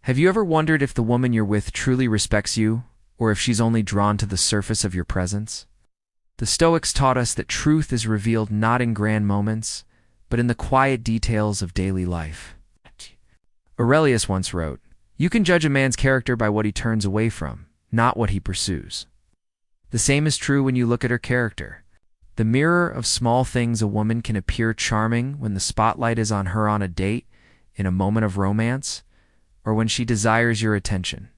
Have you ever wondered if the woman you're with truly respects you, or if she's only drawn to the surface of your presence? The Stoics taught us that truth is revealed not in grand moments, but in the quiet details of daily life. Aurelius once wrote, "You can judge a man's character by what he turns away from, not what he pursues." The same is true when you look at her character. The mirror of small things, a woman can appear charming when the spotlight is on her on a date, in a moment of romance, or when she desires your attention.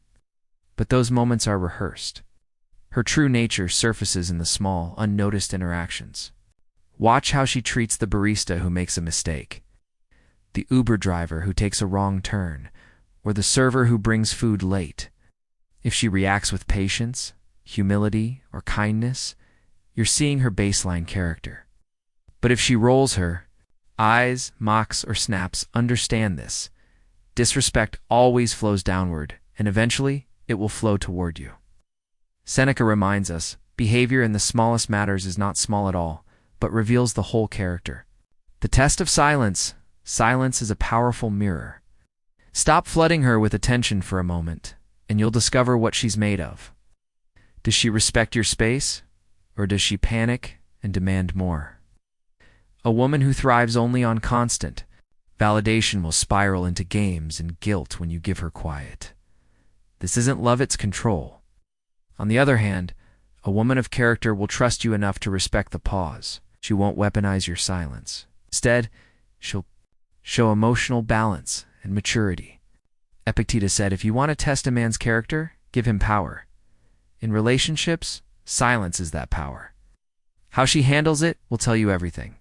But those moments are rehearsed. Her true nature surfaces in the small, unnoticed interactions. Watch how she treats the barista who makes a mistake, the Uber driver who takes a wrong turn, or the server who brings food late. If she reacts with patience, humility, or kindness, you're seeing her baseline character. But if she rolls her eyes, mocks, or snaps, understand this. Disrespect always flows downward, and eventually it will flow toward you. Seneca reminds us, behavior in the smallest matters is not small at all, but reveals the whole character. The test of silence. Silence is a powerful mirror. Stop flooding her with attention for a moment, and you'll discover what she's made of. Does she respect your space, or does she panic and demand more? A woman who thrives only on constant validation will spiral into games and guilt when you give her quiet. This isn't love, it's control. On the other hand, a woman of character will trust you enough to respect the pause. She won't weaponize your silence. Instead, she'll show emotional balance and maturity. Epictetus said, if you want to test a man's character, give him power. In relationships, silence is that power. How she handles it will tell you everything.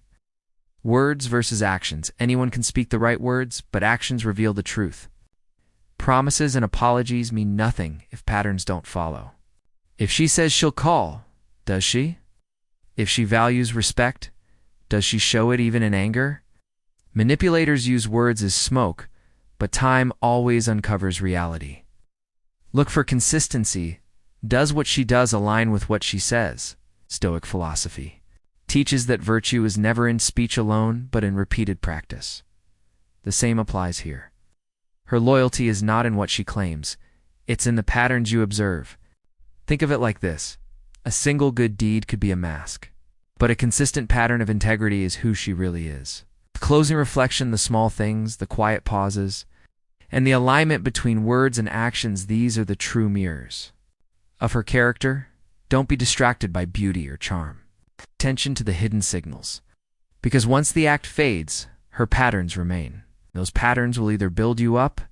Words versus actions. Anyone can speak the right words, but actions reveal the truth. Promises and apologies mean nothing if patterns don't follow. If she says she'll call, does she? If she values respect, does she show it even in anger? Manipulators use words as smoke, but time always uncovers reality. Look for consistency. Does what she does align with what she says? Stoic philosophy teaches that virtue is never in speech alone, but in repeated practice. The same applies here. Her loyalty is not in what she claims, it's in the patterns you observe. Think of it like this. A single good deed could be a mask, but a consistent pattern of integrity is who she really is. The closing reflection, the small things, the quiet pauses, and the alignment between words and actions, these are the true mirrors of her character. Don't be distracted by beauty or charm. Attention to the hidden signals, because once the act fades, her patterns remain. Those patterns will either build you up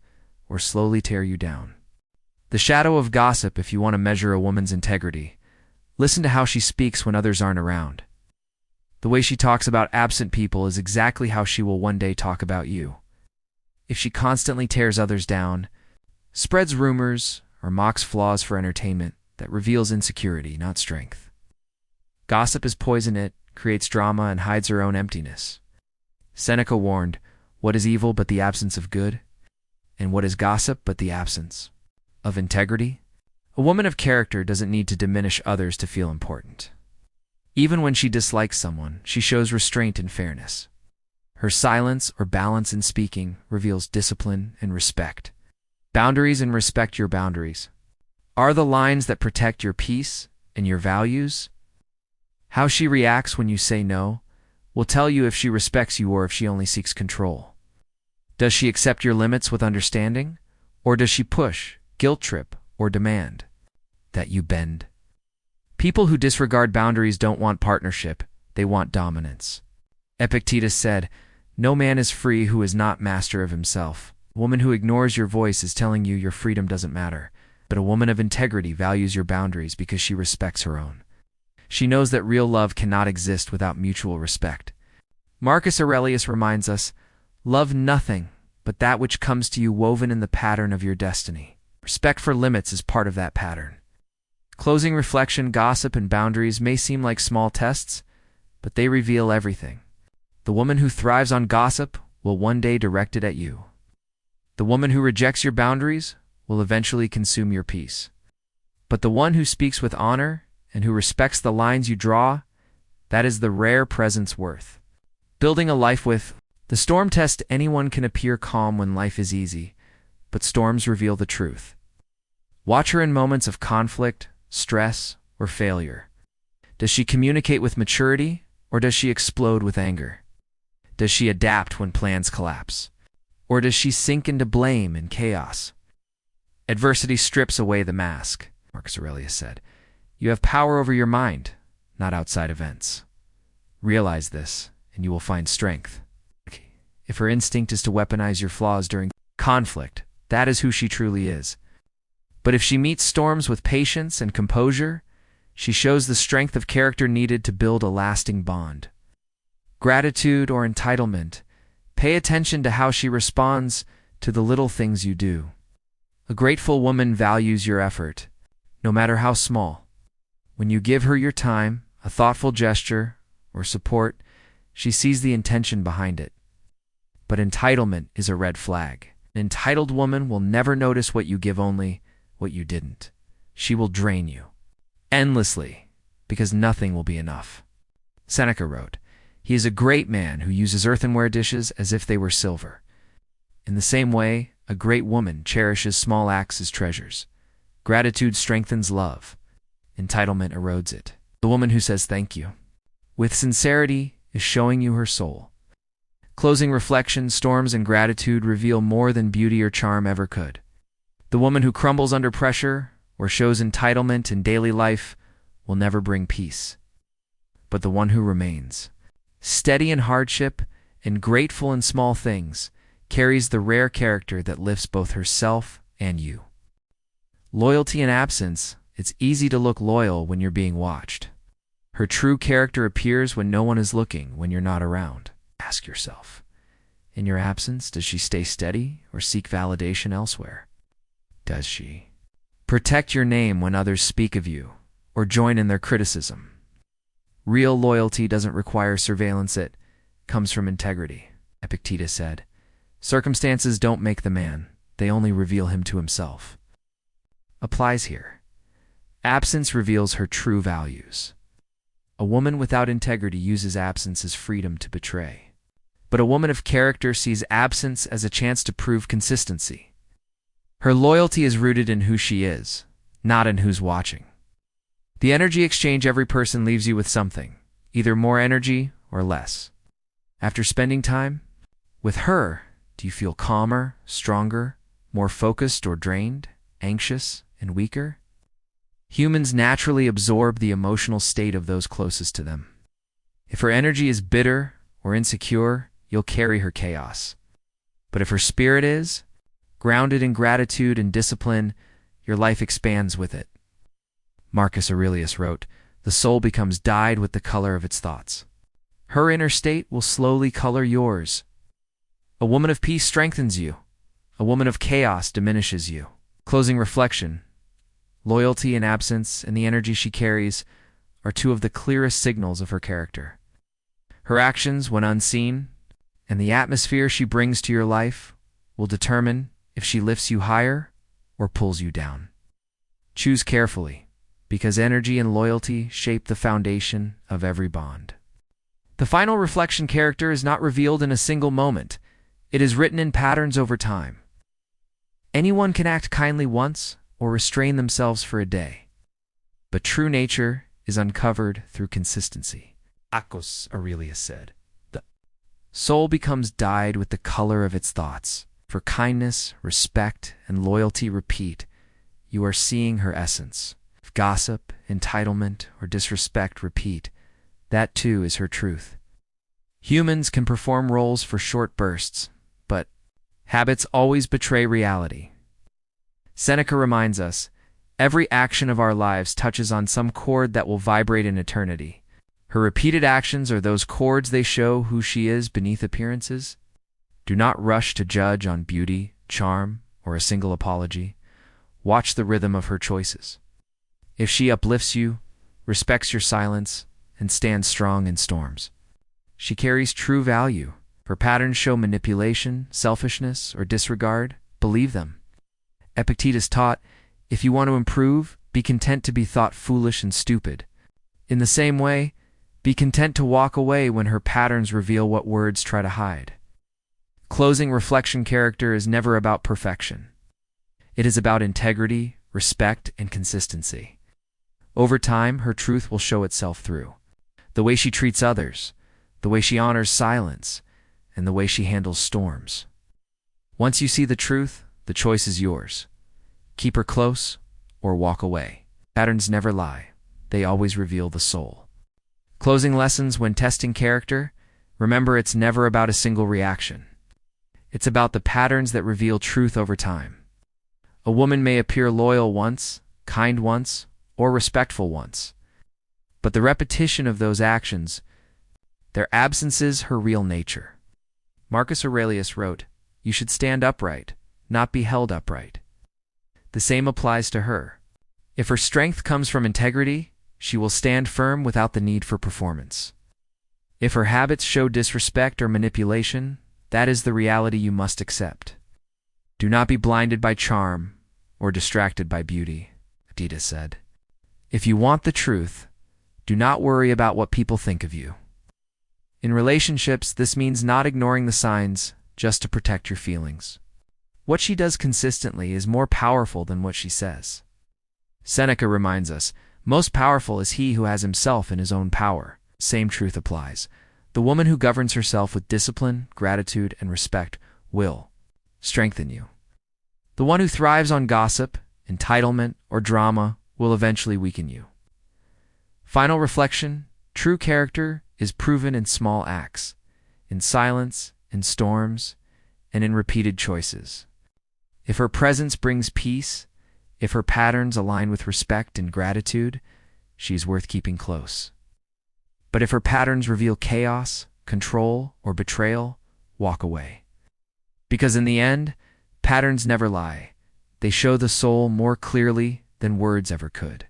or slowly tear you down. The shadow of gossip. If you want to measure a woman's integrity, listen to how she speaks when others aren't around. The way she talks about absent people is exactly how she will one day talk about you. If she constantly tears others down, spreads rumors, or mocks flaws for entertainment, that reveals insecurity, not strength. Gossip is poison. It creates drama and hides her own emptiness. Seneca warned, what is evil but the absence of good? And what is gossip but the absence of integrity? A woman of character doesn't need to diminish others to feel important. Even when she dislikes someone, she shows restraint and fairness. Her silence or balance in speaking reveals discipline and respect. Boundaries and respect your boundaries are the lines that protect your peace and your values. How she reacts when you say no will tell you if she respects you or if she only seeks control. Does she accept your limits with understanding, or does she push, guilt trip, or demand that you bend? People who disregard boundaries don't want partnership, they want dominance. Epictetus said, no man is free who is not master of himself. A woman who ignores your voice is telling you your freedom doesn't matter, but a woman of integrity values your boundaries because she respects her own. She knows that real love cannot exist without mutual respect. Marcus Aurelius reminds us, love nothing but that which comes to you woven in the pattern of your destiny. Respect for limits is part of that pattern. Closing reflection, gossip, and boundaries may seem like small tests, but they reveal everything. The woman who thrives on gossip will one day direct it at you. The woman who rejects your boundaries will eventually consume your peace. But the one who speaks with honor and who respects the lines you draw, that is the rare presence worth building a life with. The storm test. Anyone can appear calm when life is easy, but storms reveal the truth. Watch her in moments of conflict, stress, or failure. Does she communicate with maturity, or does she explode with anger? Does she adapt when plans collapse, or does she sink into blame and chaos? Adversity strips away the mask, Marcus Aurelius said. You have power over your mind, not outside events. Realize this, and you will find strength. If her instinct is to weaponize your flaws during conflict, that is who she truly is. But if she meets storms with patience and composure, she shows the strength of character needed to build a lasting bond. Gratitude or entitlement, pay attention to how she responds to the little things you do. A grateful woman values your effort, no matter how small. When you give her your time, a thoughtful gesture, or support, she sees the intention behind it. But entitlement is a red flag. An entitled woman will never notice what you give, only what you didn't. She will drain you endlessly because nothing will be enough. Seneca wrote, "He is a great man who uses earthenware dishes as if they were silver." In the same way, a great woman cherishes small acts as treasures. Gratitude strengthens love. Entitlement erodes it. The woman who says thank you with sincerity is showing you her soul. Closing reflection, storms and gratitude reveal more than beauty or charm ever could. The woman who crumbles under pressure or shows entitlement in daily life will never bring peace. But the one who remains, steady in hardship and grateful in small things, carries the rare character that lifts both herself and you. Loyalty in absence, it's easy to look loyal when you're being watched. Her true character appears when no one is looking, when you're not around. Ask yourself, in your absence, does she stay steady or seek validation elsewhere? Does she protect your name when others speak of you or join in their criticism? Real loyalty doesn't require surveillance, it comes from integrity. Epictetus said, "Circumstances don't make the man, they only reveal him to himself." Applies here. Absence reveals her true values. A woman without integrity uses absence as freedom to betray. But a woman of character sees absence as a chance to prove consistency. Her loyalty is rooted in who she is, not in who's watching. The energy exchange, every person leaves you with something, either more energy or less. After spending time with her, do you feel calmer, stronger, more focused, or drained, anxious, and weaker? Humans naturally absorb the emotional state of those closest to them. If her energy is bitter or insecure, you'll carry her chaos. But if her spirit is grounded in gratitude and discipline, your life expands with it. Marcus Aurelius wrote, "The soul becomes dyed with the color of its thoughts." Her inner state will slowly color yours. A woman of peace strengthens you. A woman of chaos diminishes you. Closing reflection. Loyalty in absence and the energy she carries are two of the clearest signals of her character. Her actions, when unseen, and the atmosphere she brings to your life will determine if she lifts you higher or pulls you down. Choose carefully, because energy and loyalty shape the foundation of every bond. The final reflection, character is not revealed in a single moment. It is written in patterns over time. Anyone can act kindly once or restrain themselves for a day. But true nature is uncovered through consistency. Marcus Aurelius said, "The soul becomes dyed with the color of its thoughts. For kindness, respect, and loyalty repeat, you are seeing her essence. If gossip, entitlement, or disrespect repeat, that too is her truth." Humans can perform roles for short bursts, but habits always betray reality. Seneca reminds us, every action of our lives touches on some chord that will vibrate in eternity. Her repeated actions are those chords. They show who she is beneath appearances. Do not rush to judge on beauty, charm, or a single apology. Watch the rhythm of her choices. If she uplifts you, respects your silence, and stands strong in storms, she carries true value. If her patterns show manipulation, selfishness, or disregard, believe them. Epictetus taught, if you want to improve, be content to be thought foolish and stupid. In the same way, be content to walk away when her patterns reveal what words try to hide. Closing reflection, character is never about perfection. It is about integrity, respect, and consistency. Over time, her truth will show itself through the way she treats others, the way she honors silence, and the way she handles storms. Once you see the truth, the choice is yours. Keep her close or walk away. Patterns never lie. They always reveal the soul. Closing lessons when testing character: remember, it's never about a single reaction. It's about the patterns that reveal truth over time. A woman may appear loyal once, kind once, or respectful once, but the repetition of those actions, their absence is her real nature. Marcus Aurelius wrote, "You should stand upright, not be held upright." The same applies to her. If her strength comes from integrity, she will stand firm without the need for performance. If her habits show disrespect or manipulation, that is the reality you must accept. Do not be blinded by charm or distracted by beauty, Adidas said. If you want the truth, do not worry about what people think of you. In relationships, this means not ignoring the signs just to protect your feelings. What she does consistently is more powerful than what she says. Seneca reminds us, most powerful is he who has himself in his own power. Same truth applies. The woman who governs herself with discipline, gratitude, and respect will strengthen you. The one who thrives on gossip, entitlement, or drama will eventually weaken you. Final reflection: true character is proven in small acts, in silence, in storms, and in repeated choices. If her presence brings peace, if her patterns align with respect and gratitude, she is worth keeping close. But if her patterns reveal chaos, control, or betrayal, walk away. Because in the end, patterns never lie. They show the soul more clearly than words ever could.